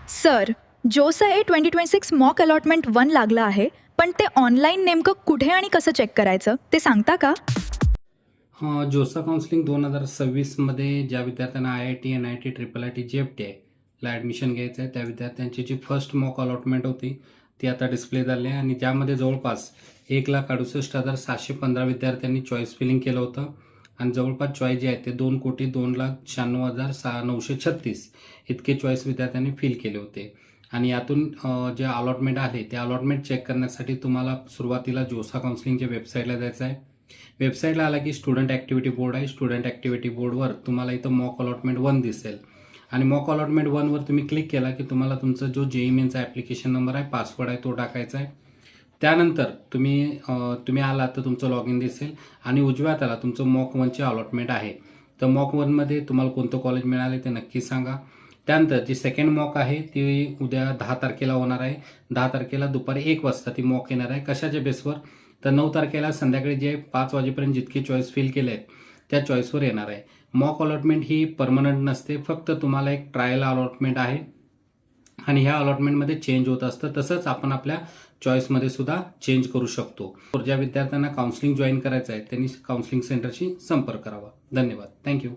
Sir, जोसा ए 2026 mock allotment 1 लागलं आहे, पण ते ऑनलाईन नेमकं कुठे आणि कसं चेक करायचं ते सांगता का? जोसा काउन्सिलिंग 2026मध्ये ज्या विद्यार्थ्यांना IIT, NIT, IIIT, JFT ला ॲडमिशन घ्यायचं आहे त्या विद्यार्थ्यांची जी फर्स्ट मॉक अलॉटमेंट होती ती आता डिस्प्ले झाली आहे आणि त्यामध्ये जवळपास 1,68,715 विद्यार्थ्यांनी चॉईस फिलिंग केलं होतं आणि जवळपास चॉईस जे आहे ते 2,96,936 इतके चॉईस विद्यार्थ्यांनी फिल केले होते. आणि यातून जे अलॉटमेंट आले ते अलॉटमेंट चेक करण्यासाठी तुम्हाला सुरुवातीला जोसा काउन्सिलिंगच्या वेबसाईटला जायचं आहे. वेबसाईटला आला की स्टुडंट ॲक्टिव्हिटी बोर्ड आहे. स्टुडंट ॲक्टिव्हिटी बोर्डवर तुम्हाला इथं मॉक अलॉटमेंट 1 दिसेल आणि मॉक अलॉटमेंट 1वर तुम्ही क्लिक केला की तुम्हाला तुमचा जो JEE मेनचा ॲप्लिकेशन नंबर आहे, पासवर्ड आहे तो टाकायचा आहे. त्यानंतर तुम्ही आलात तर तुमचं लॉग इन दिसेल आणि उजव्या हाताला तुमचं मॉक 1चे अलॉटमेंट आहे. तर मॉक 1मध्ये तुम्हाला कोणतं कॉलेज मिळाले ते नक्की सांगा. त्यानंतर जी सेकंड मॉक आहे ती उद्या 10 तारखेला होणार आहे. 10 तारखेला दुपारी 1 वाजता ती मॉक येणार आहे. कशाच्या बेसवर? तर 9 तारखेला संध्याकाळी जे 5 वाजेपर्यंत जितके चॉईस फिल केले आहेत त्या चॉईसवर येणार आहे. मॉक अलॉटमेंट ही परमनंट नसते, फक्त तुम्हाला एक ट्रायल अलॉटमेंट आहे आणि ह्या अलॉटमेंटमध्ये चेंज होत असतं. तसंच आपण आपल्या चॉईसमध्ये सुद्धा चेंज करू शकतो. ज्या विद्यार्थ्यांना काउन्सिलिंग जॉईन करायचं आहे त्यांनी काउन्सिलिंग सेंटरशी संपर्क करावा. धन्यवाद. थँक्यू.